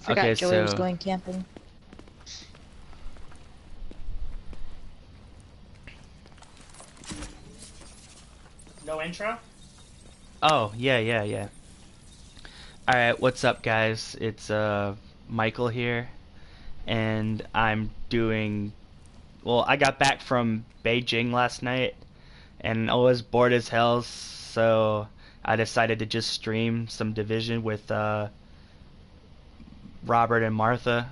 Forgot Okay, Joey was so going camping. No intro? oh yeah. All right, what's up, guys? It's Michael here, and I'm doing. Well, I got back from Beijing last night, and I was bored as hell, so I decided to just stream some Division with Robert and Martha.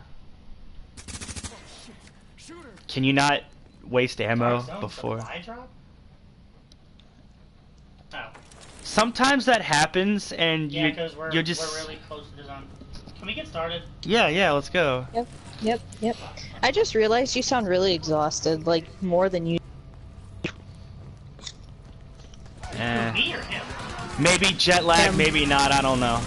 Can you not waste ammo before? Supply drop? Oh. Sometimes that happens, and Yeah, because we're just really close to the zone. Can we get started? yeah. Let's go. Yep. I just realized you sound really exhausted, like more than you. Me or him? Maybe jet lag, Him. maybe not. I don't know.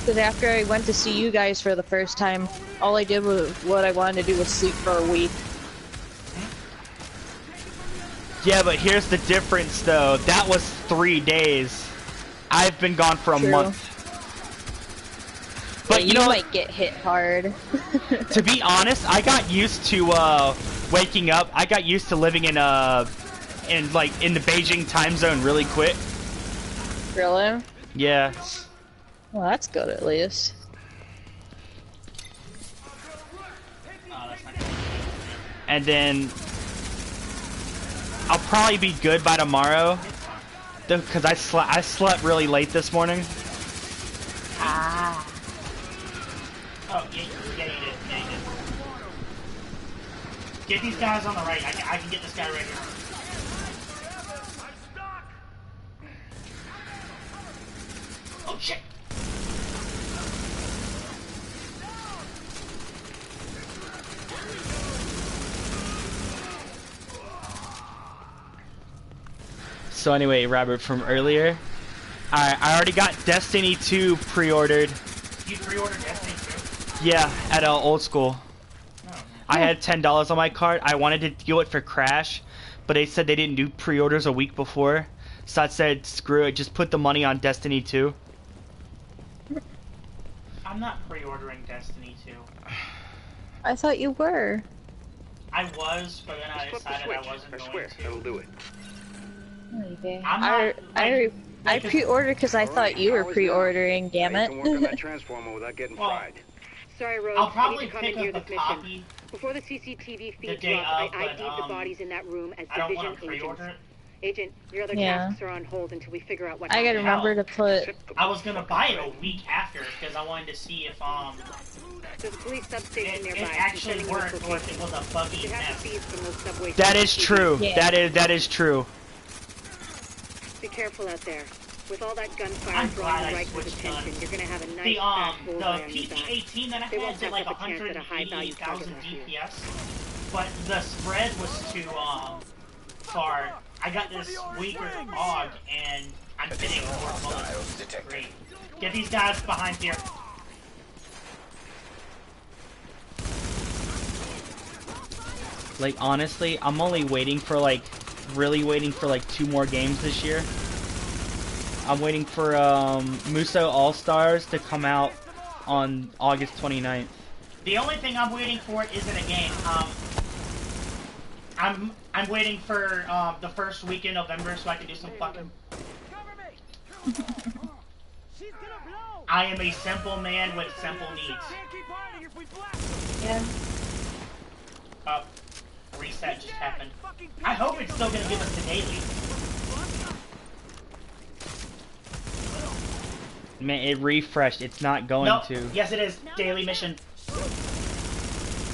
Because after I went to see you guys for the first time, all I did was what I wanted to do was sleep for a week. Yeah, but here's the difference, though. That was 3 days. I've been gone for a True. month. But Yeah, you know, might get hit hard. to be honest, I got used to waking up. I got used to living in the Beijing time zone really quick. Really? Yeah. Well, that's good at least. Oh, that's not good. And then I'll probably be good by tomorrow, because I slept really late this morning. Ah. Oh, yeah, you did. Get these guys on the right. I can get this guy right here. Oh, shit! So anyway, Robert, from earlier, I already got Destiny 2 pre-ordered. You pre-ordered Destiny 2? Yeah, at Old School. Oh. I had $10 on my card. I wanted to do it for Crash, but they said they didn't do pre-orders a week before. So I said, screw it, just put the money on Destiny 2. I'm not pre-ordering Destiny 2. I thought you were. I was, but then I decided I wasn't going to. That'll do it. Okay. I'm not, I like, pre-ordered because I thought you were pre-ordering. Damn I it. can work on that transformer without getting Well, fried. Sorry, Rose. I'll I probably need to come pick in here up a this mission. copy. Before the CCTV The feed day dropped, of, I but, ID'd the bodies in that room as I don't division want to pre-order agents. it. Agent, your other Yeah. tasks are on hold until we figure out what I gotta happened. remember to put. I was gonna buy it a week after because I wanted to see if There's a police substation it nearby. actually worked or if it was a buggy You have mess. the feeds from those subway That is CCTV. true. Yeah. That is true. Be careful out there. With all that gunfire I'm drawing glad I Rikers' switched attention, guns. you're gonna have a nice The fast bullseye on your back. PP-18 that I They had won't did like pass up a chance at a high-value target 180,000 like you. DPS, but the spread was too far. I got this weaker AUG and I'm hitting more bullets. Great. Get these guys behind here. Like, honestly, I'm only waiting for, really waiting for, 2 more games this year. I'm waiting for, Muso All-Stars to come out on August 29th. The only thing I'm waiting for isn't a game. I'm waiting for the first week in November so I can do some fucking. I am a simple man with simple needs. Yeah. Reset just happened. I hope it's still gonna give us the daily. Man, it refreshed. It's not going Nope. to. Yes, it is. Daily mission.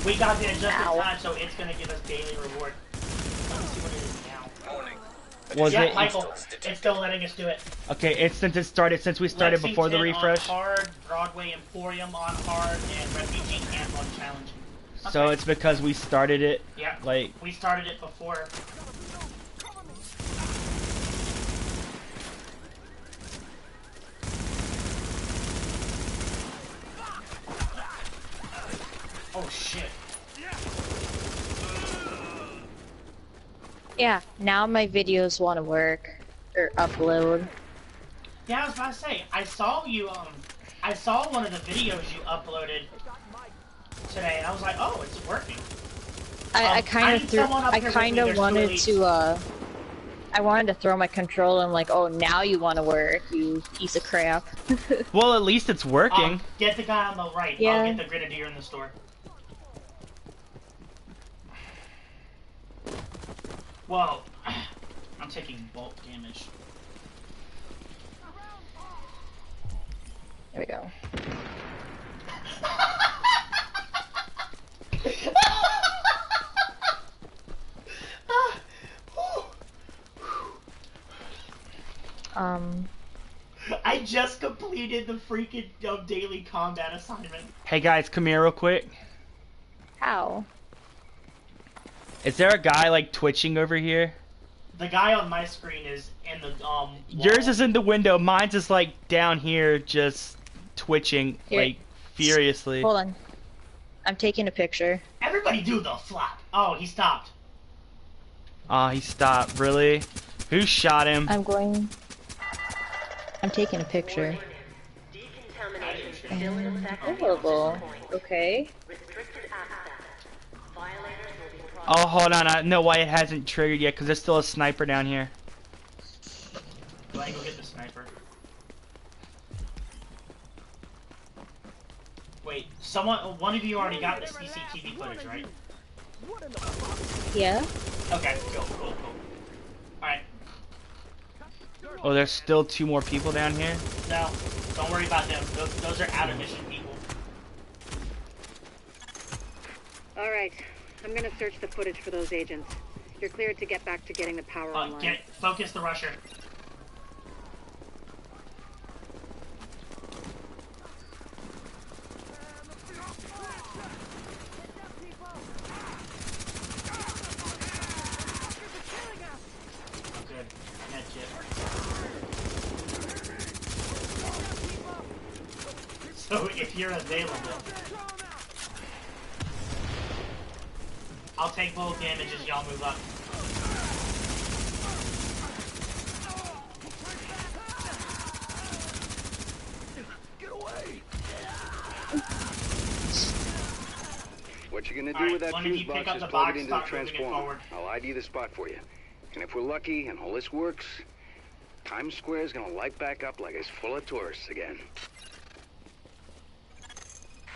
We got there just in time, so it's gonna give us daily reward. Let's see what it is now. Was yeah, it? Michael, it's still letting us do it. Okay, since we started before the refresh. On hard, Broadway Emporium on hard, and Refugee Camp on challenging. Okay. So it's because we started it. Yeah. Like, we started it before. Oh shit. Yeah. Now my videos want to work or upload. Yeah, I was about to say, I saw you, I saw one of the videos you uploaded today, and I was like, oh, it's working. I kind of wanted release. to, I wanted to throw my controller. I'm like, oh, now you want to work, you piece of crap. Well, at least it's working. Get the guy on the right. Yeah. I'll get the grenadier in the store. Whoa. I'm taking bulk damage. There we go. I just completed the freaking daily combat assignment. Hey guys, come here real quick. How? Is there a guy like twitching over here? The guy on my screen is in the wall. Yours is in the window. Mine's is like down here, just twitching Here. like furiously. Hold on. I'm taking a picture. Everybody do the flap. Oh, he stopped. Oh, he stopped. Really? Who shot him? I'm taking a picture. Horrible. Okay. Oh, hold on. I know why it hasn't triggered yet, because there's still a sniper down here. Go ahead and go get the sniper. Wait, one of you already got the CCTV footage, right? Yeah. Okay, cool. Alright. Oh, there's still 2 more people down here? No, don't worry about them. Those are out of mission people. Alright, I'm gonna search the footage for those agents. You're cleared to get back to getting the power online. Focus the rusher. Good. So if you're available, I'll take bullet damage as y'all move up. What you gonna do with that one of you fuse box pick up is the plug box, it into the start moving it transformer. forward. I'll ID the spot for you. And if we're lucky and all this works, Times Square is gonna light back up like it's full of tourists again.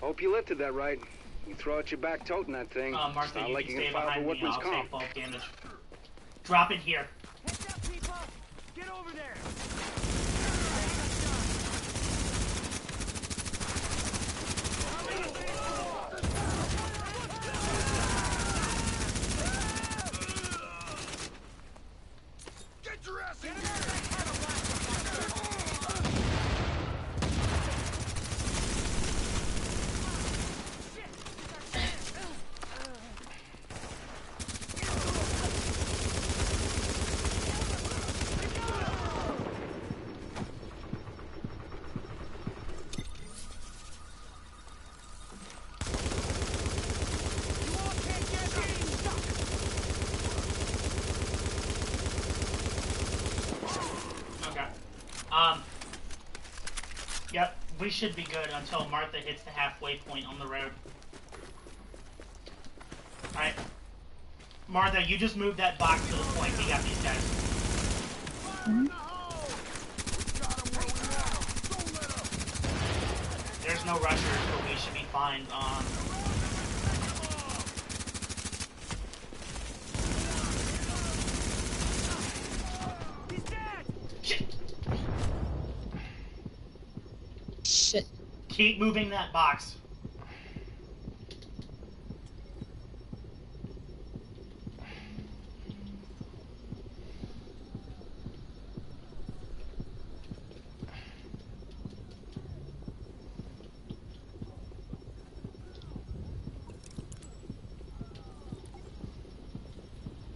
Hope you lifted that right. You throw out your back toting that thing. Martha, it's not you like can you stay can file for behind me. workman's I'll comp. take bulk damage. Drop it here. Get over there! Get your ass in here! Yep, we should be good until Martha hits the halfway point on the road. Alright. Martha, you just move that box to the point. We got these guys. There's no rushers, but we should be fine. Shit. Keep moving that box.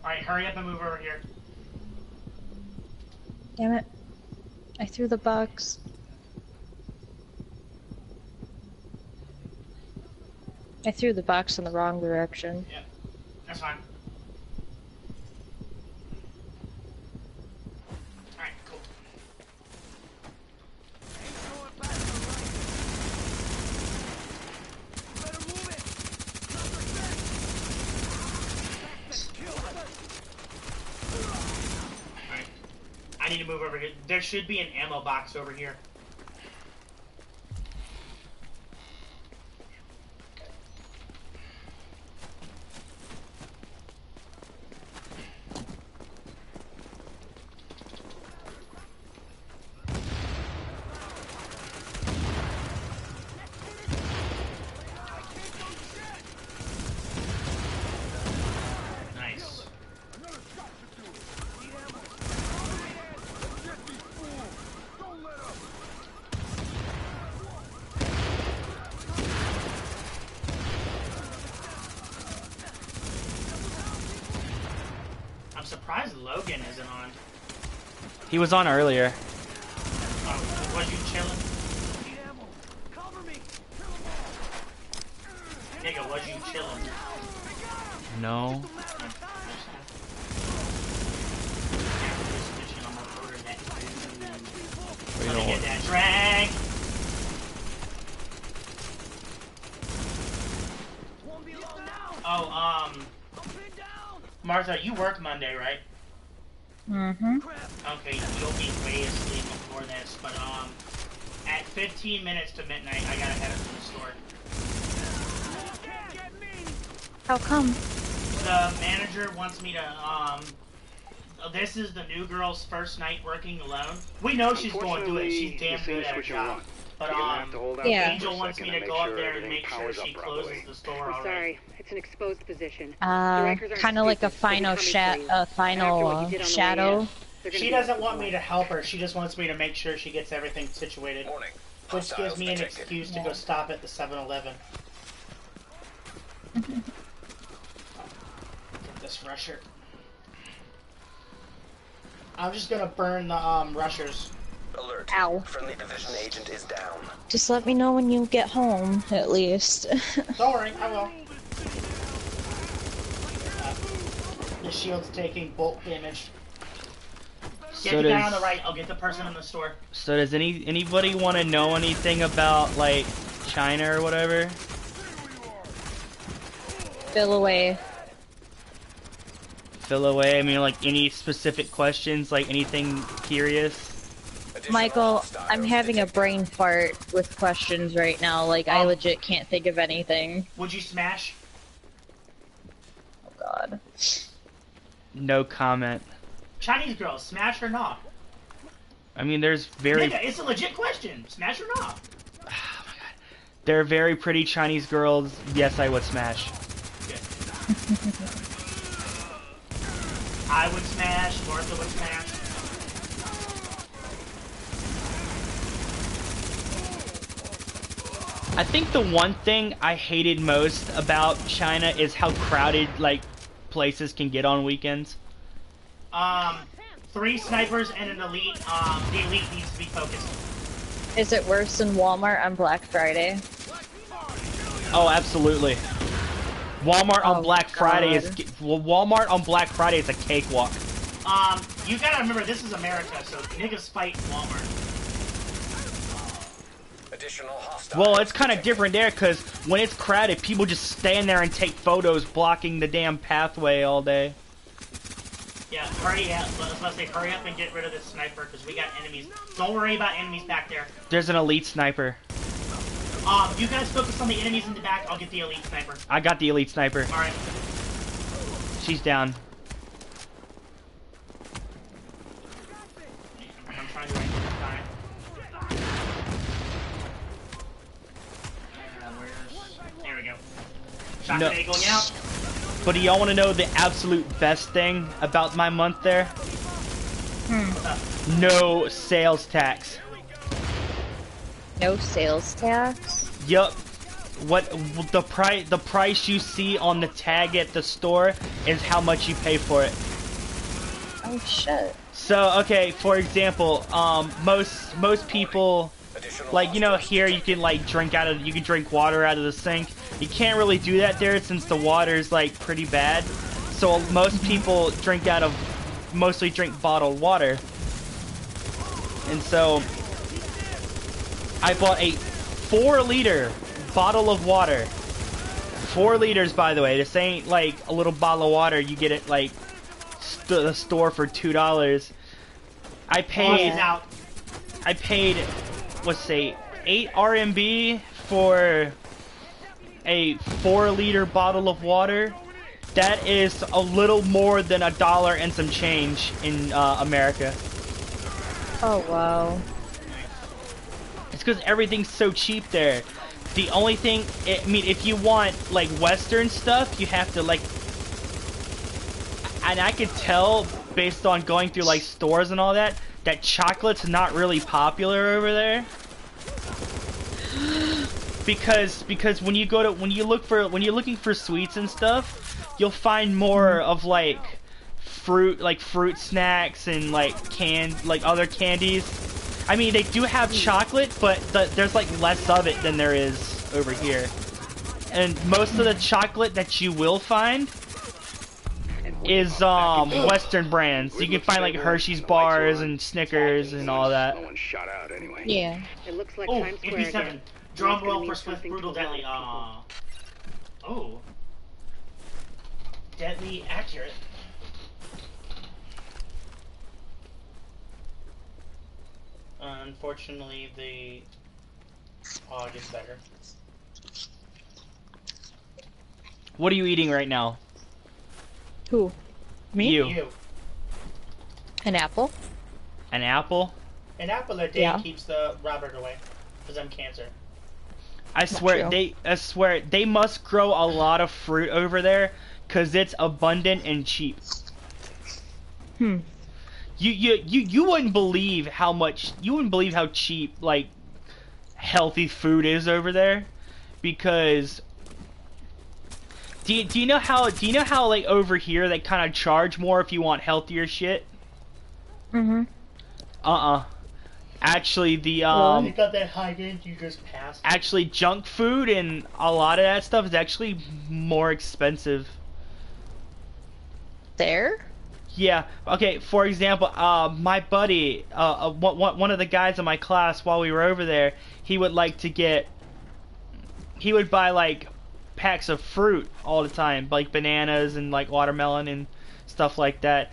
Alright, hurry up and move over here. Damn it. I threw the box. I threw the box in the wrong direction. Yep, that's fine. Alright, cool. I need to move over here. There should be an ammo box over here. Nice. I'm surprised Logan isn't on. He was on earlier. Was you chilling? Nigga, was you chilling? No. Let me get that drag. Oh, Martha, you work Monday, right? Mm-hmm. Okay, you'll be way asleep before this, but at 15 minutes to midnight, I gotta head up to the store. How come? The manager wants me to, this is the new girl's first night working alone. We know she's going to do it. She's damn good at her job. But, yeah. Angel wants me to go up there and make sure she closes the store I'm already. sorry, it's an exposed position. Kind of like a final shadow. She doesn't want me to help her. She just wants me to make sure she gets everything situated. Which gives me an excuse to go stop at the 7-Eleven. Get this rusher. I'm just gonna burn the rushers. Alert. Ow. Friendly division agent is down. Just let me know when you get home, at least. Don't worry, I will. The shield's taking bolt damage. Get the guy on the right. I'll get the person in the store. So does anybody want to know anything about like China or whatever? Fill away. Fill away. I mean, like any specific questions, like anything curious. Michael, I'm having a brain fart with questions right now. Like, I legit can't think of anything. Would you smash? Oh god. No comment. Chinese girls, smash or not? I mean, there's very. Nigga, it's a legit question. Smash or not? Oh my god. There are very pretty Chinese girls. Yes, I would smash. Good. I would smash. Martha would smash. I think the one thing I hated most about China is how crowded like places can get on weekends. 3 snipers and an elite. The elite needs to be focused. Is it worse than Walmart on Black Friday? Oh, absolutely. Walmart on Black Friday is Walmart on Black Friday is a cakewalk. You gotta remember this is America, so niggas fight in Walmart. Well, it's kind of different there because when it's crowded, people just stand there and take photos blocking the damn pathway all day. Yeah, hurry up. I was about to say, hurry up and get rid of this sniper because we got enemies. Don't worry about enemies back there. There's an elite sniper. You guys focus on the enemies in the back. I'll get the elite sniper. I got the elite sniper. All right. She's down. I'm trying to write this time. There we go. Shot grenade going out. But do y'all want to know the absolute best thing about my month there? No sales tax. No sales tax? Yup. What the price you see on the tag at the store is how much you pay for it. Oh shit. So okay, for example, most people, like, you know, here you can like drink water out of the sink. You can't really do that there since the water's like pretty bad. So most people mostly drink bottled water. And so I bought a 4-liter bottle of water. 4 liters, by the way. This ain't like a little bottle of water you get at like the store for $2. I Boss paid is out. let's say 8 RMB for a 4-liter bottle of water. That is a little more than $1 and some change in America. Oh wow. It's because everything's so cheap there. The only thing, I mean, if you want like Western stuff, you have to like, and I could tell based on going through like stores and all that, that chocolate's not really popular over there. Because when you're looking for sweets and stuff, you'll find more of like fruit snacks and like other candies. I mean, they do have chocolate, but there's like less of it than there is over here. And most of the chocolate that you will find is Western brands. You can find like Hershey's bars and Snickers and all that. No one shot out anyway. Yeah. It looks like Oh, Times Square AP7. again. Drum It's gonna roll mean for Swift something Brutal to a lot Deadly. of people. Oh. Deadly accurate. Unfortunately, the OG is better. What are you eating right now? Who? Me? You. An apple? An apple? An apple a day Yeah. keeps the Robert away. Because I'm cancer. I swear they must grow a lot of fruit over there because it's abundant and cheap. Hmm. You wouldn't believe how cheap like healthy food is over there, because do you know how like over here they kind of charge more if you want healthier shit? Mm-hmm. Actually, the You got that high end, you just passed. actually junk food and a lot of that stuff is actually more expensive. There? Yeah. Okay. For example, my buddy, one of the guys in my class, while we were over there, he would buy like packs of fruit all the time, like bananas and like watermelon and stuff like that.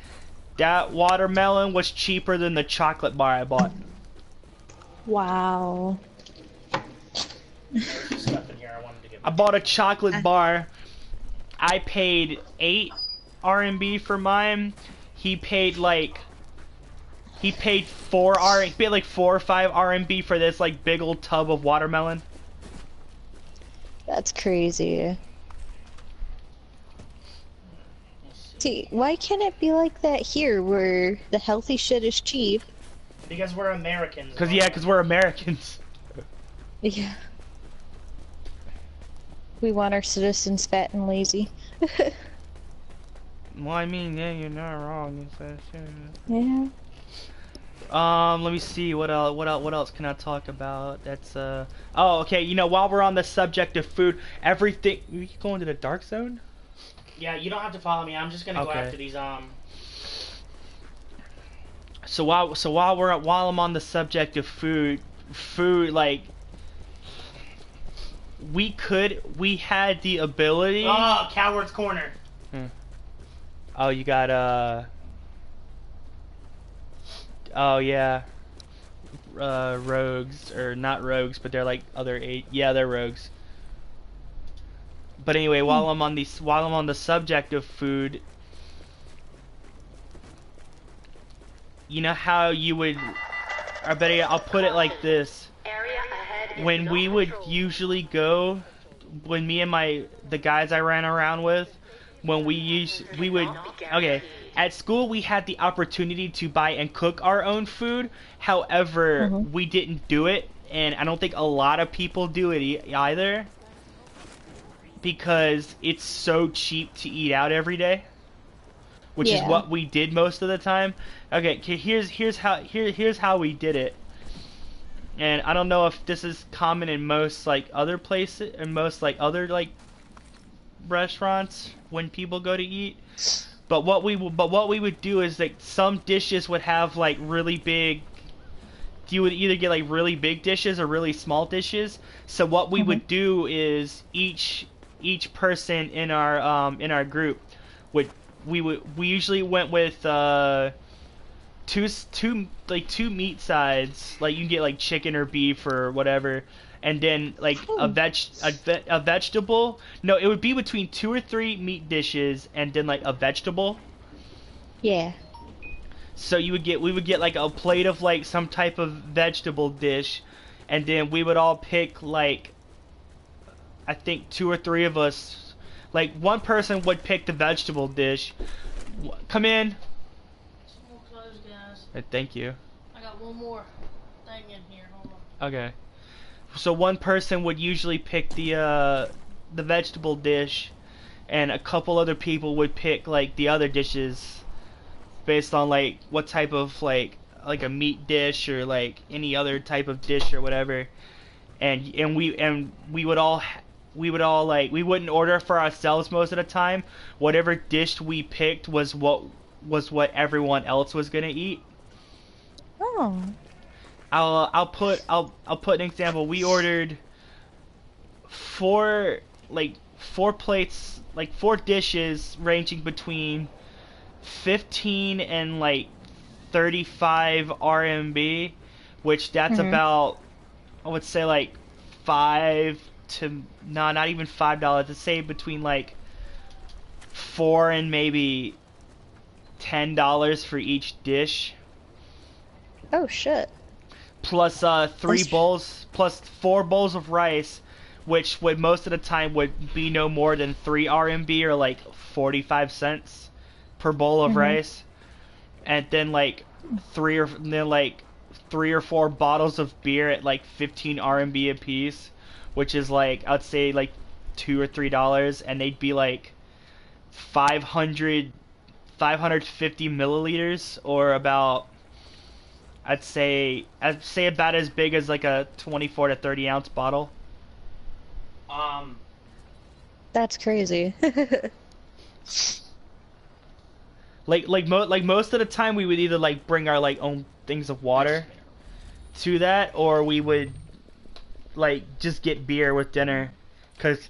That watermelon was cheaper than the chocolate bar I bought. Wow. There's stuff in here I wanted to get. I bought a chocolate bar. I paid 8 RMB for mine. He paid like 4 or 5 RMB for this like big old tub of watermelon. That's crazy. See, why can't it be like that here, where the healthy shit is cheap? Because we're Americans. Because we're Americans. Yeah. We want our citizens fat and lazy. Well, I mean, yeah, you're not wrong. Yeah. Let me see what else can I talk about? That's oh, okay. You know, while we're on the subject of food, everything. You going to the dark zone? Yeah, you don't have to follow me. I'm just gonna go Okay. after these So while I'm on the subject of food, like we had the ability. Oh, Coward's Corner. Oh, you got oh yeah, rogues, or not rogues, but they're like yeah, they're rogues. But anyway, while I'm on the subject of food, you know how you would, I'll put it like this. When we would usually go, when me and the guys I ran around with, at school we had the opportunity to buy and cook our own food. However, we didn't do it, and I don't think a lot of people do it either, because it's so cheap to eat out every day, which is what we did most of the time. Okay, here's how we did it. And I don't know if this is common in most like other places, and most like other like restaurants when people go to eat. But what we would do is like some dishes would have like really big. You would either get like really big dishes or really small dishes. So what we would do is each person in our group we usually went with two meat sides, like you can get like chicken or beef or whatever, and then like a vegetable. No, it would be between 2 or 3 meat dishes and then like a vegetable. Yeah. So we would get like a plate of like some type of vegetable dish, and then we would all pick like, I think 2 or 3 of us, like one person would pick the vegetable dish. Come in. More clothes, guys. Thank you. I got one more thing in here. Hold on. Okay. So one person would usually pick the vegetable dish, and a couple other people would pick like the other dishes, based on like what type of like a meat dish or like any other type of dish or whatever. And we would all like, we wouldn't order for ourselves most of the time. Whatever dish we picked was what everyone else was gonna eat. Oh. I'll put an example. We ordered 4 plates, like 4 dishes ranging between 15 and like 35 RMB, which that's about, I would say like not even $5. Let's say between like $4 and maybe $10 for each dish. Oh shit. Plus 3 bowls, plus 4 bowls of rice, which would most of the time would be no more than 3 RMB or like 45 cents per bowl of rice, and then like 3 or 4 bottles of beer at like 15 RMB a piece, which is like, I'd say like $2 or $3, and they'd be like 550 milliliters, or about, I'd say about as big as like a 24 to 30 ounce bottle. That's crazy. like most of the time we would either like bring our like own things of water to that, or we would like just get beer with dinner, cause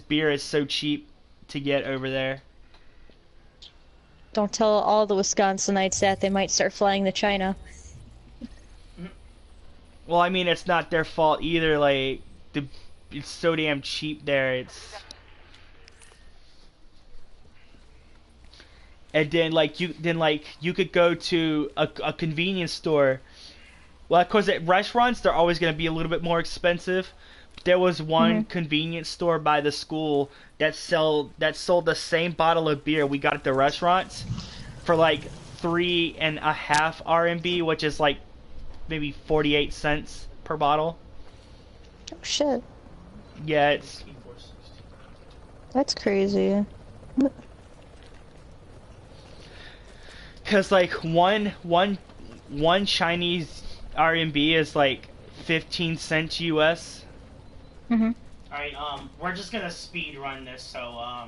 beer is so cheap to get over there. Don't tell all the Wisconsinites that. They might start flying to China. Well, I mean, it's not their fault either. Like, it's so damn cheap there. And then you could go to a convenience store. Well, of course, at restaurants they're always going to be a little bit more expensive. There was one convenience store by the school that sold the same bottle of beer we got at the restaurants for like 3.5 RMB, which is like maybe 48 cents per bottle. Oh shit. Yeah, That's crazy. Cause like one Chinese RMB is like 15 cents US. Alright, we're just gonna speed run this, so,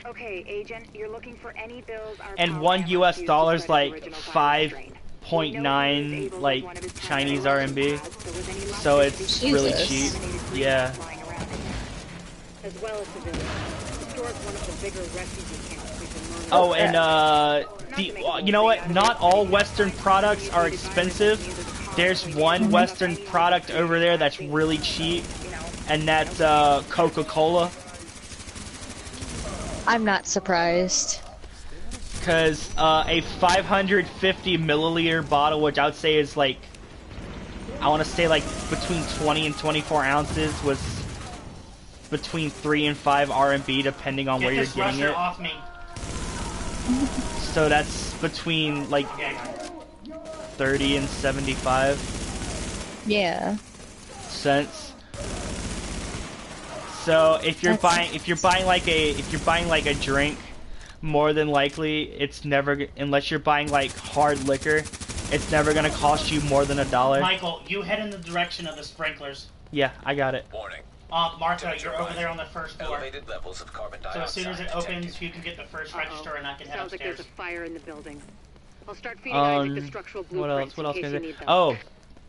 Okay, Agent, you're looking for any bills our And power $1 US used to dollar's spread the like original virus strain. 5.9 like One of his Chinese primary RMB. pads, so with any luck, So there it's could be really Jesus. cheap. contaminated green Yeah. flying around it. As well as civilians. The store is one of the bigger refugee camps we've been monitoring. Oh, and you know what? Not all Western products are expensive. There's one Western product over there that's really cheap, and that's Coca-Cola. I'm not surprised. Because a 550 milliliter bottle, which I would say is like, I want to say like between 20 and 24 ounces, was between 3 and 5 RMB depending on where you're this getting Russia it. off me. So that's between like Okay. 30 and 75 Yeah. cents. So if you're buying like a drink, more than likely it's never, unless you're buying like hard liquor, it's never gonna cost you more than $1. Michael, you head in the direction of the sprinklers. Yeah, I got it. Warning. Martha, you're over there on the first floor. Elevated levels of carbon So dioxide as soon as it detected. opens, you can get the first register and I can head Sounds like there's upstairs. a fire in the building. I'll start feeding Isaac the structural blueprints What else in can case I you say? need them. Oh,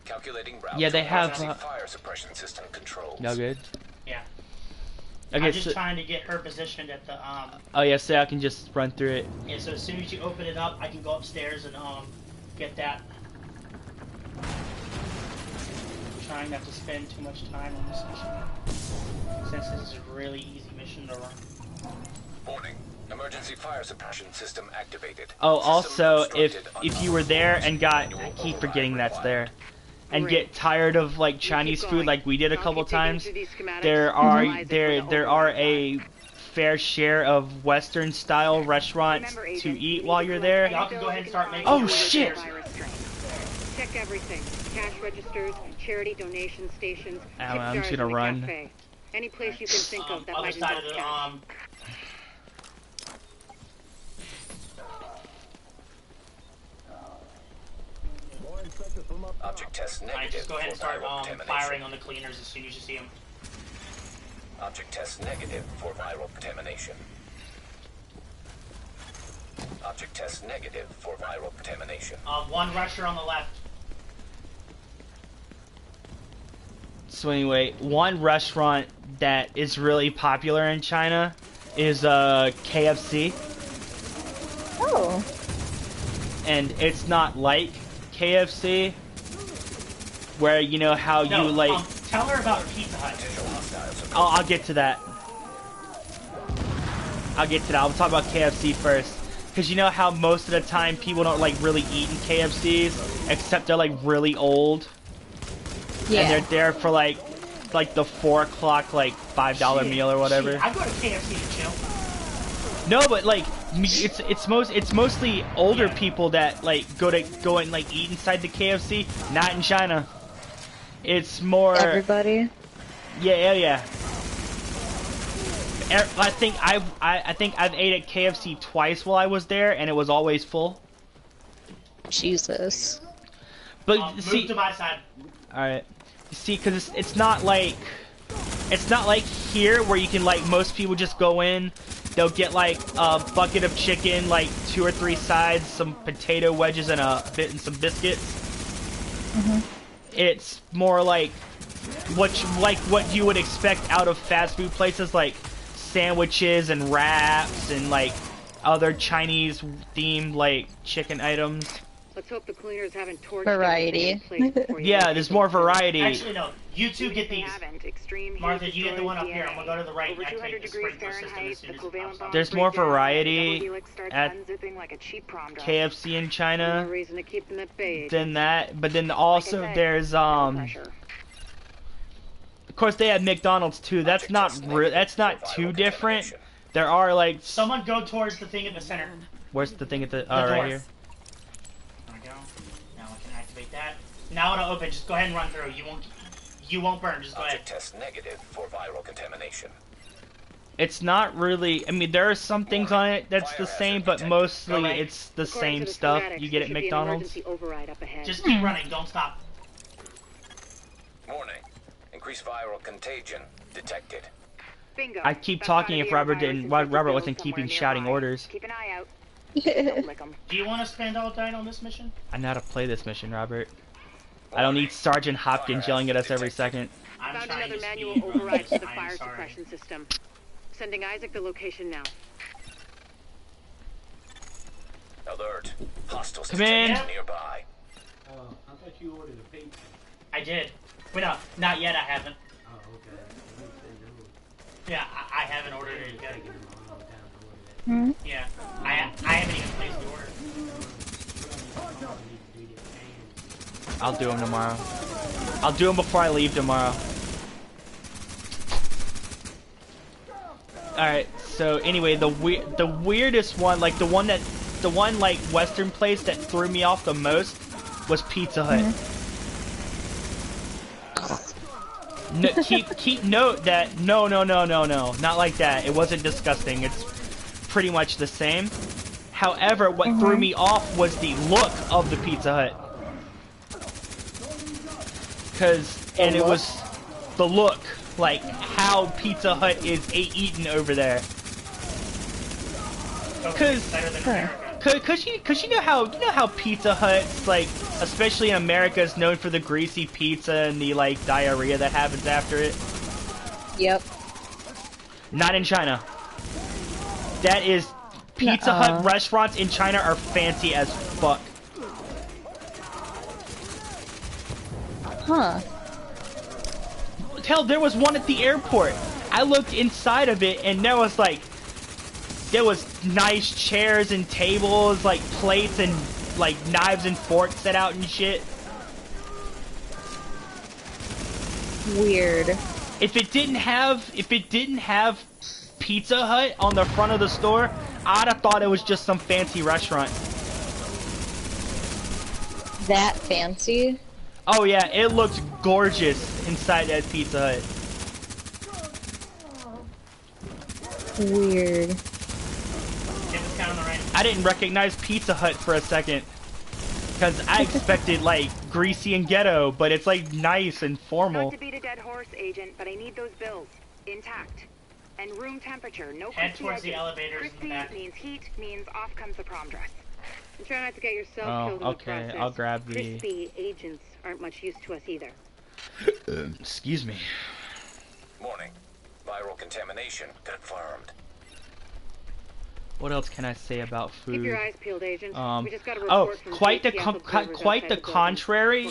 Calculating route yeah, they to have, emergency fire suppression system controls. no good. Yeah. Okay, I'm just so, trying to get her positioned at the oh yeah, so I can just run through it. Yeah, so as soon as you open it up, I can go upstairs and get that. I'm trying not to spend too much time on this mission, since this is a really easy mission to run. Warning. Emergency fire suppression system activated. Oh, System also, obstructed if you were there and got, I keep forgetting that's there, and get tired of like Chinese food like we did a couple times, there are a fair share of Western style restaurants to eat while you're there. Y'all can go ahead and start making. Oh your shit! repairs. Check everything. Cash registers, charity donation stations, tip I'm just jars gonna in the run. cafe. Any place you can think of that Other might side of involve the cash. Object test Alright, negative just go ahead and for start viral contamination. firing on the cleaners as soon as you see them. Object test negative for viral contamination. Object test negative for viral contamination. One rusher on the left. So anyway, one restaurant that is really popular in China is KFC, Oh. and it's not like KFC, where you know how No, you like. tell her about Pizza Hut. Potential hostiles. I'll get to that. I'll talk about KFC first. Because you know how most of the time people don't like really eat in KFCs, except they're like really old. Yeah. And they're there for like the 4 o'clock like $5 meal or whatever. Shit, I go to KFC to chill. No, but like it's mostly older people that like go and like eat inside the KFC. Not in China. It's more Everybody. Yeah. I think I've ate at KFC twice while I was there, and it was always full. Jesus. But see, Move to my side. all right. See, because it's not like here where you can like most people just go in, they'll get like a bucket of chicken, like 2 or 3 sides, some potato wedges, and some biscuits. It's more like what you would expect out of fast food places, like sandwiches and wraps and like other Chinese themed like chicken items. Let's hope the cleaners haven't torched Variety. Yeah, there's more variety. Actually, no. You two get If they these. haven't, extreme Martha, heat you get the one up destroys here. I'm gonna go to the right and Over activate 200 the degrees sprinkler system as Fahrenheit, soon the as it covalent pops up. bonds There's break more down, variety the double helix starts at unzipping like a cheap prom dress. KFC in No China reason to keep them at bay. than that, but then also Like I said, there's no pressure. of course they have McDonald's too. That's not too different. There are like Someone go towards the thing in the center. where's the thing at the door. right here? There we go. Now I can activate that. Now it'll open. Just go ahead and run through. You won't burn. Just go ahead. Object test negative for viral contamination. It's not really. I mean, there are some things on it that's the same, but mostly Go right. it's the According same to the stuff schematics, you get there at should be an McDonald's. emergency override up ahead. Just keep running. Don't stop. Warning. Increased viral contagion detected. Bingo. I keep That talking side if of the Robert virus didn't. is Robert built wasn't somewhere keeping shouting nearby. orders. Keep an eye out. Don't lick 'em. Do you want to spend all night on this mission? I know how to play this mission, Robert. I don't need Sergeant Hopkins yelling at us every second. I'm Found trying another to manual speed run override this. to the I'm fire sorry. suppression system. Sending Isaac the location now. Alert. Hostiles Come in. detected nearby. Oh, I thought you ordered a pizza. I did. But no, not yet. I haven't. Oh, okay. At least they know. Yeah, I haven't ordered it yet. Taking them a long time to order that. Yeah, I haven't even placed the order. I'll do them tomorrow. I'll do them before I leave tomorrow. Alright, so anyway, the weirdest one, like the one like Western place that threw me off the most was Pizza Hut. No, keep note that no, not like that. It wasn't disgusting. It's pretty much the same. However, what threw me off was the look of the Pizza Hut. And it was the look, like how Pizza Hut is eaten over there. Cause you know how Pizza Hut's like, especially in America, is known for the greasy pizza and the like diarrhea that happens after it. Yep. Not in China. That is Pizza Hut restaurants in China are fancy as fuck. Huh. Hell, there was one at the airport. I looked inside of it, and there was nice chairs and tables, like plates and like knives and forks set out and shit. Weird. If it didn't have Pizza Hut on the front of the store, I'd have thought it was just some fancy restaurant. That fancy? Oh yeah, it looks gorgeous inside that Pizza Hut. Weird. I didn't recognize Pizza Hut for a second. Because I expected, like, greasy and ghetto, but it's, like, nice and formal. Not to beat a dead horse, Agent, but I need those bills. Intact. And room temperature, no head towards the elevators in the back. Means heat, means off comes the prom dress. And try not to get yourself killed in the process. Okay, I'll grab the... Crispy agents aren't much use to us either. Excuse me. Warning. Viral contamination confirmed. What else can I say about food? Keep your eyes peeled, Agent. We just got a report from quite the contrary.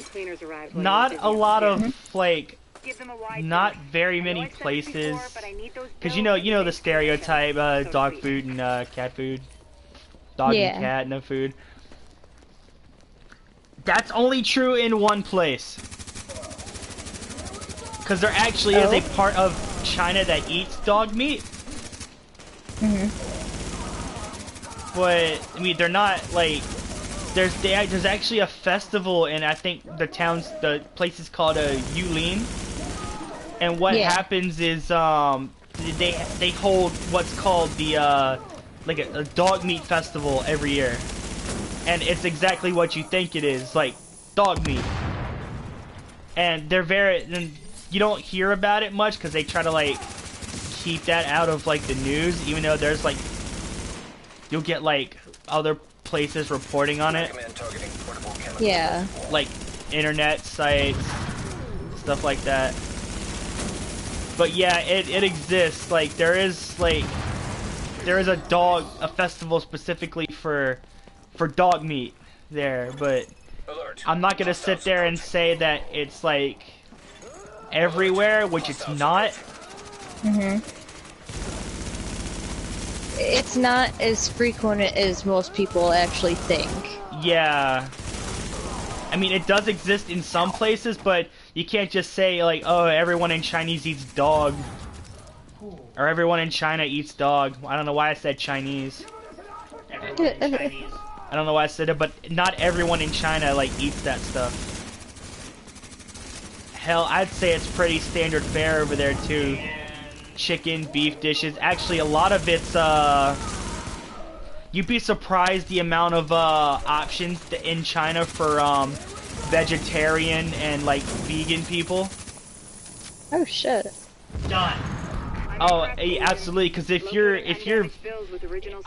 Not a lot of like, not very many places. Because you know the stereotype, dog food and cat food, dog and cat, no food. That's only true in one place. Because there actually is a part of China that eats dog meat. But I mean, they're not like there's actually a festival in I think the place is called Yulin, and what happens is they hold what's called the like a dog meat festival every year, and it's exactly what you think it is, like dog meat, and you don't hear about it much because they try to like keep that out of like the news, even though there's like you'll get like other places reporting on it. Yeah. Like internet sites, stuff like that. But yeah, it exists. Like there is a festival specifically for dog meat there, but I'm not gonna sit there and say that it's like everywhere, which it's not. It's not as frequent as most people actually think. Yeah. I mean, it does exist in some places, but you can't just say, like, oh, everyone in Chinese eats dog. Or everyone in China eats dog. I don't know why I said Chinese. Everyone in Chinese. I don't know why I said it, but not everyone in China, like, eats that stuff. Hell, I'd say it's pretty standard fare over there, too. Chicken, beef dishes. Actually, a lot of it's, you'd be surprised the amount of, options in China for, vegetarian and, like, vegan people. Oh, shit. Done. Oh, absolutely, because if you're,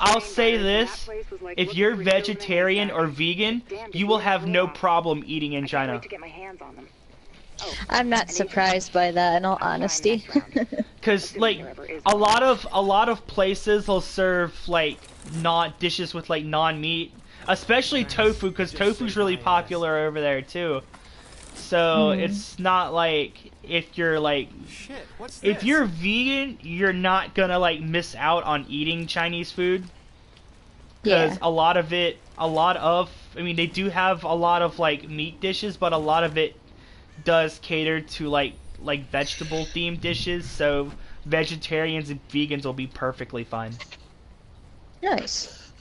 I'll say this, if you're vegetarian or vegan, you will have no problem eating in China. I'm not surprised by that, in all honesty. Cause like a lot of places will serve like dishes with like non-meat, especially tofu, because tofu's really popular over there too. So it's not like if you're like if you're vegan, you're not gonna like miss out on eating Chinese food. Because a lot of I mean, they do have a lot of like meat dishes, but a lot of it does cater to like vegetable themed dishes, so vegetarians and vegans will be perfectly fine. Nice.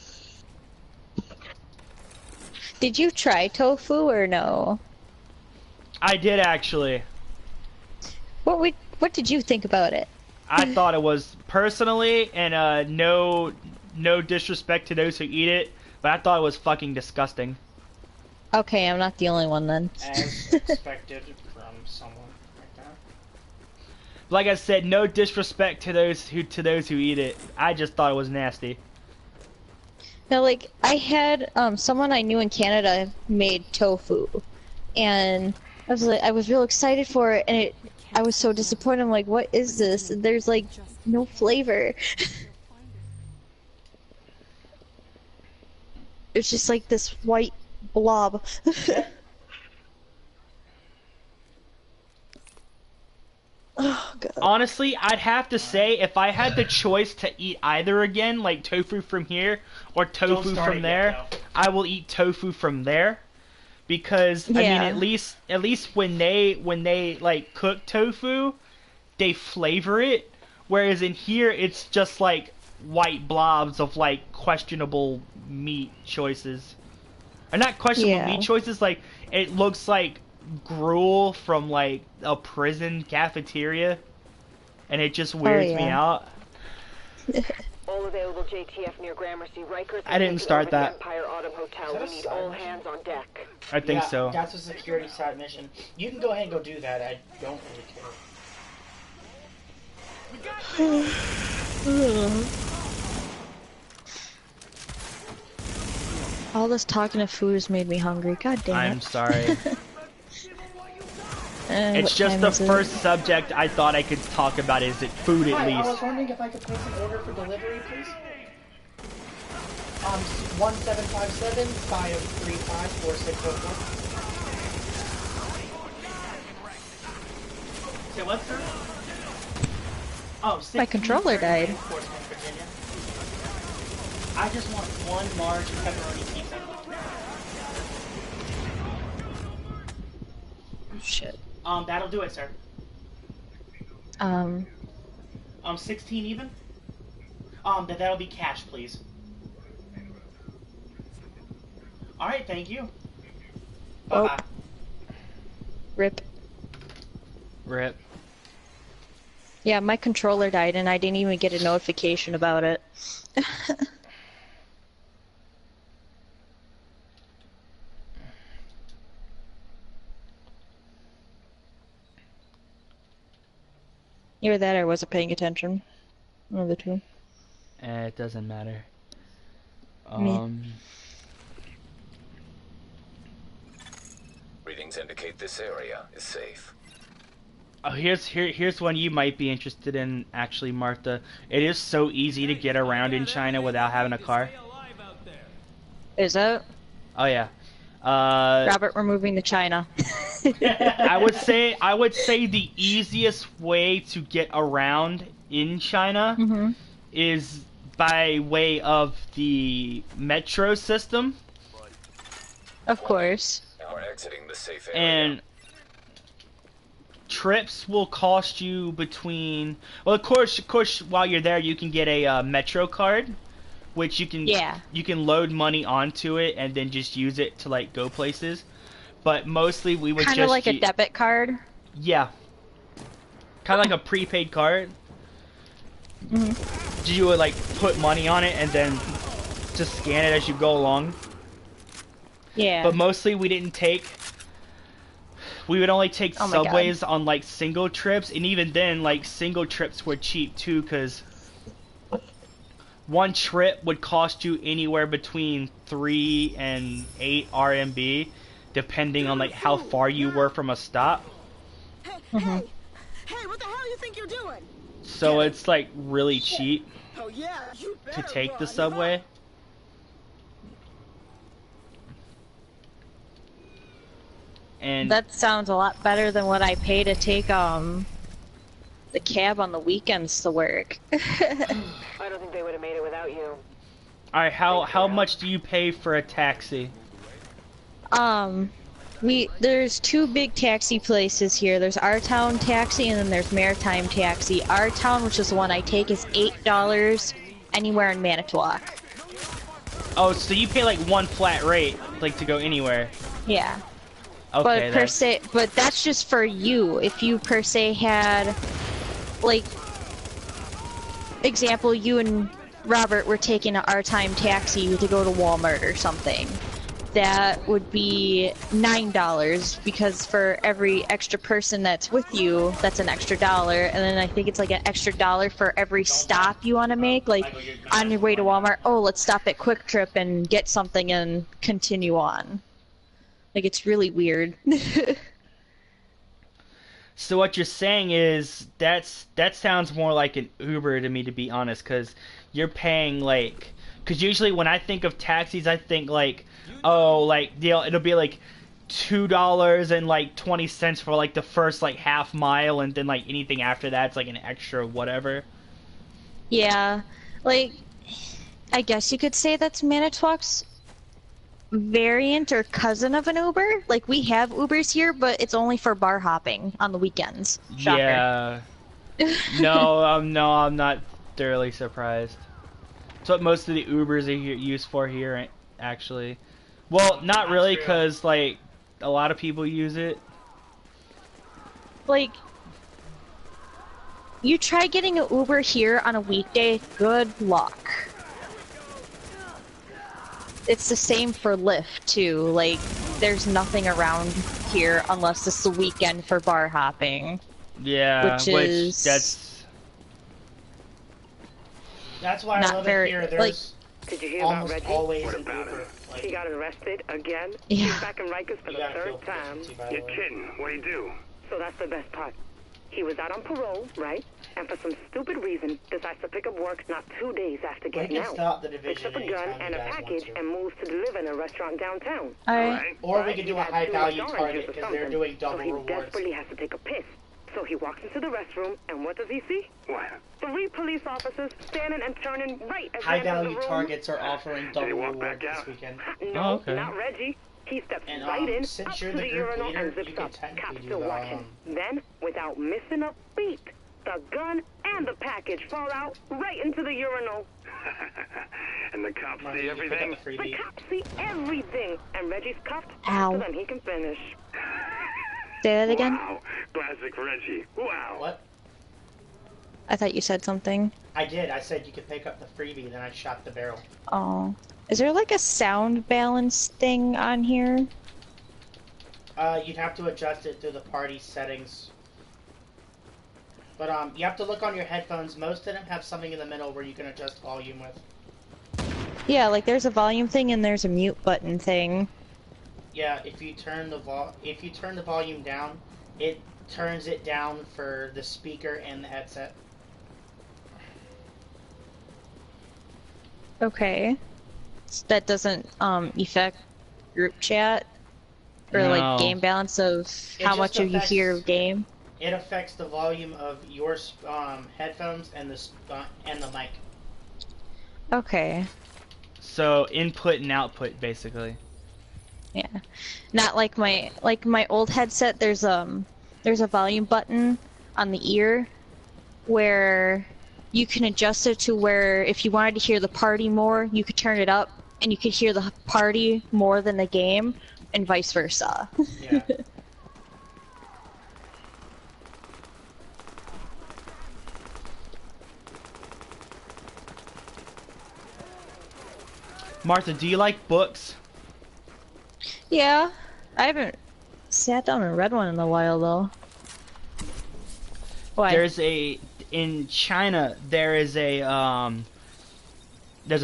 Did you try tofu or no? I did actually. What did you think about it? I thought it was personally, and no disrespect to those who eat it, but I thought it was fucking disgusting. Okay, I'm not the only one then. As expected from someone like that. Like I said, no disrespect to those who eat it. I just thought it was nasty. Now, like, I had someone I knew in Canada made tofu, and I was real excited for it, and I was so disappointed. I'm like, what is this? And there's like no flavor. It's just like this white blob. Oh god. Honestly, I'd have to say if I had the choice to eat either again, like tofu from here or tofu from there, I will eat tofu from there. Because I mean, at least when they like cook tofu, they flavor it. Whereas in here, it's just like white blobs of like questionable meat choices. Or not questionable meat choices. Like it looks like gruel from like a prison cafeteria, and it just weirds me out. All available JTF near Gramercy. Rikers I didn't start that. Empire Autumn Hotel. We need all hands on deck. I think so. That's a security side mission. You can go ahead and go do that. I don't really care. All this talking of food has made me hungry. God damn it. I'm sorry. It's just the first subject I thought I could talk about. Is it food at least? I was wondering if I could place an order for delivery, please. 1757 535 4604. Say what, sir? Oh, my controller died. I just want one large pepperoni pizza. Shit. That'll do it, sir. 16 even? That'll be cash, please. Alright, thank you. Bye-bye. Rip. Rip. Yeah, my controller died and I didn't even get a notification about it. Either that or I wasn't paying attention. One of the two. It doesn't matter. Readings indicate this area is safe. Oh, here's one you might be interested in, actually, Martha. It is so easy to get around in China without having a car. Is it? Oh yeah. Robert, we're moving to China. I would say the easiest way to get around in China is by way of the metro system. Of course. We're exiting the safe area. And trips will cost you between. Well, of course, while you're there, you can get a metro card, which you can load money onto it and then just use it to like go places. But mostly we would kind of like a debit card. Yeah. Kind of like a prepaid card. You would like put money on it and then just scan it as you go along. Yeah. But mostly we would only take subways on like single trips, and even then like single trips were cheap too, because one trip would cost you anywhere between 3 and 8 RMB, depending on like how far you were from a stop. Hey, what the hell you think you're doing? So it's like really cheap to to take the subway. And that sounds a lot better than what I pay to take the cab on the weekends to work. I don't think they would have made it without you. Alright, how much do you pay for a taxi? There's two big taxi places here. There's Our Town Taxi and then there's Maritime Taxi. Our Town, which is the one I take, is $8 anywhere in Manitowoc. Oh, so you pay like one flat rate, like to go anywhere. Yeah. Okay, but that's just for you. If you per se had, like, example, you and Robert were taking Our Time Taxi to go to Walmart or something, that would be $9, because for every extra person that's with you, that's an extra $1, and then I think it's like an extra $1 for every stop you want to make. Like on your way to Walmart, oh, let's stop at Quick Trip and get something and continue on. Like, it's really weird. So what you're saying is that sounds more like an Uber to me, to be honest, because you're paying like, because usually when I think of taxis, I think like, oh, like it'll be like $2 and like 20 cents for like the first like half mile, and then like anything after that's like an extra whatever. Yeah, like I guess you could say that's Manitowoc's variant or cousin of an Uber. Like we have Ubers here, but it's only for bar hopping on the weekends. Shocker. Yeah. No, I'm not thoroughly surprised. It's what most of the Ubers are used for here, actually. Well, not really, because like a lot of people use it. Like, you try getting an Uber here on a weekday, good luck. It's the same for Lyft, too. Like, there's nothing around here unless it's the weekend for bar hopping. Yeah, which that's why I love it here. There's did you hear almost about Reggie? always an Uber. Like, he got arrested again. Yeah. He's back in Rikers for the third time. You're kidding. What'd he do? So that's the best part. He was out on parole, right? And for some stupid reason, decides to pick up work not 2 days after getting out. Stop the division. Picks up a gun and a package and moves to deliver in a restaurant downtown. Alright. Or we could do a high value target because they're doing double rewards. So he desperately has to take a piss. So he walks into the restroom, and what does he see? What? 3 police officers standing and turning right as high he enters the value room. targets are offering double rewards this weekend. No, not Reggie. He steps right in, since up you're to the the group urinal leader, and zips you can up. technically Cops do still watch him. Then, without missing a beat, the gun and the package fall out right into the urinal. And the cops see everything? The cops see everything, and Reggie's cuffed Ow. so then he can finish. Say that again? Wow. Classic Reggie. Wow. What? I thought you said something. I did. I said you could pick up the freebie, then I shot the barrel. Oh. Is there like a sound balance thing on here? You'd have to adjust it through the party settings. But you have to look on your headphones. Most of them have something in the middle where you can adjust volume with. Yeah, like there's a volume thing and there's a mute button thing. Yeah, if you turn the volume down, it turns it down for the speaker and the headset. Okay. So that doesn't affect group chat or No. like game balance of how just much of you affects- hear of game. It affects the volume of your headphones and the mic. Okay. So input and output, basically. Yeah. Not like my old headset. There's a volume button on the ear where you can adjust it to where if you wanted to hear the party more, you could turn it up and you could hear the party more than the game, and vice versa. Yeah. Martha, do you like books? Yeah. I haven't sat down and read one in a while though. Why? In China there's a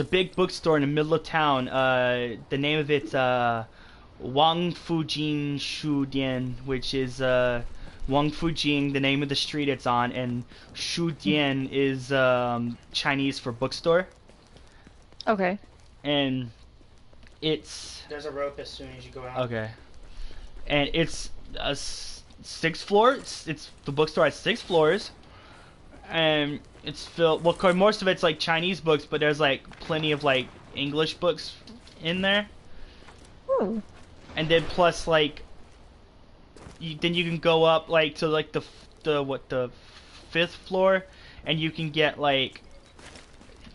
big bookstore in the middle of town. The name of it's Wang Fujing Shu Dian, which is Wang Fujing, the name of the street it's on, and Shu Dian is Chinese for bookstore. Okay. And it's There's a rope as soon as you go out. okay, and it's a 6th floor. It's the bookstore has 6 floors, and it's filled. Well, most of it's like Chinese books, but there's like plenty of like English books in there. Ooh. And then plus like, then you can go up like to like the 5th floor, and you can get like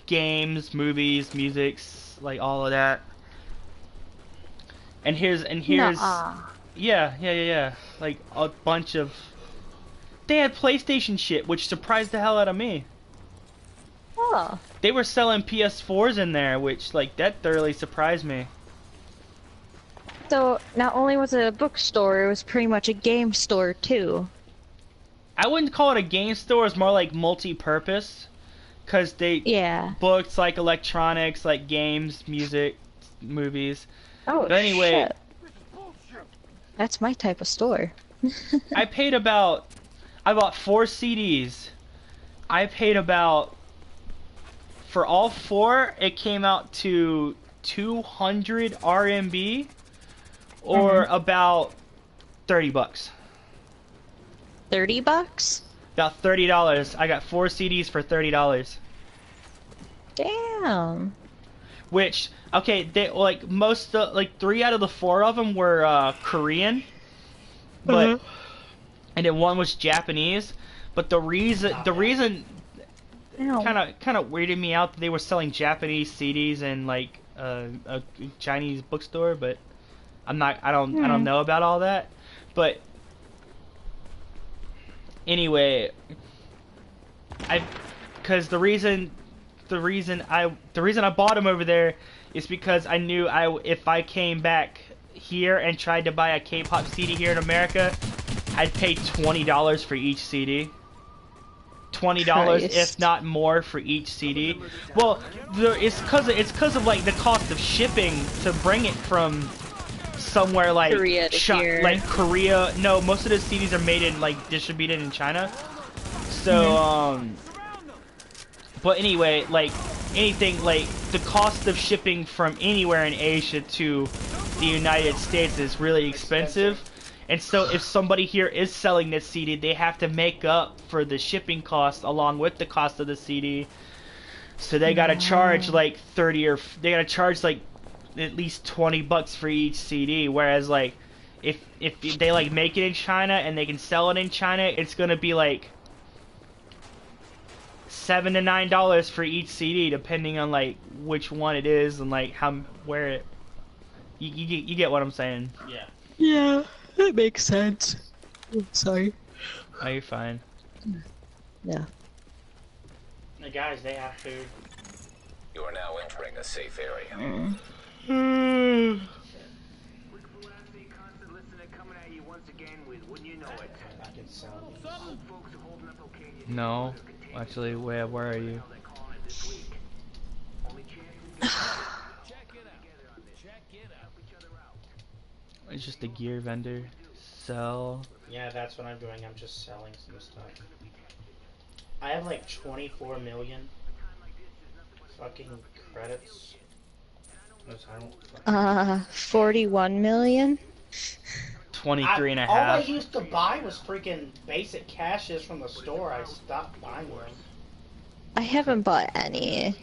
games, movies, musics, like all of that. And here's Nuh-uh. yeah, like a bunch of. They had PlayStation shit, which surprised the hell out of me. Oh. They were selling PS4s in there, which like that thoroughly surprised me. So not only was it a bookstore, it was pretty much a game store too. I wouldn't call it a game store. It's more like multi-purpose, cause they books like electronics, like games, music, movies. Oh, but anyway, shit. That's my type of store. I paid about I bought 4 CDs. I paid about, for all 4, it came out to 200 RMB, or about $30. $30? About $30. I got 4 CDs for $30. Damn. Which, okay, they like like 3 out of the 4 of them were Korean, but and then 1 was Japanese. But the reason kind of weirded me out that they were selling Japanese CDs in like a Chinese bookstore, but I don't know about all that. But anyway, because the reason I bought them over there is because I knew if I came back here and tried to buy a K-pop CD here in America, I'd pay $20 for each CD. $20, if not more, for each CD. Well, it's because of like the cost of shipping to bring it from somewhere like Korea to here. Like Korea. No, most of the CDs are made in like distributed in China. So but anyway, like anything, like the cost of shipping from anywhere in Asia to the United States is really expensive. And so if somebody here is selling this CD, they have to make up for the shipping cost along with the cost of the CD. So they gotta charge like 30, or they gotta charge like at least $20 for each CD. Whereas like if they like make it in China and they can sell it in China, it's gonna be like $7 to $9 for each CD, depending on like which one it is and like where it. You get what I'm saying? Yeah. Yeah, that makes sense. Sorry. Oh, you're fine. Yeah. The guys, they have food. You are now entering a safe area. No, actually, where are you? It's just a gear vendor. Sell. Yeah, that's what I'm doing. I'm just selling some stuff. I have like 24 million fucking credits. 41 million? 23 and a all I half. used to buy was freaking basic caches from the store. I stopped buying them. I haven't bought any.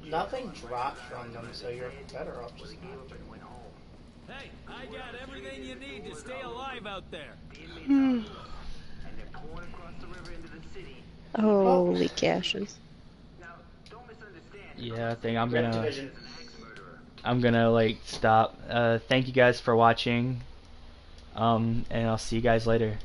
Nothing dropped from them, so you're better off just not. Hey, I got everything you need to stay alive out there. Holy caches. Yeah, I think I'm gonna like stop. Thank you guys for watching. And I'll see you guys later.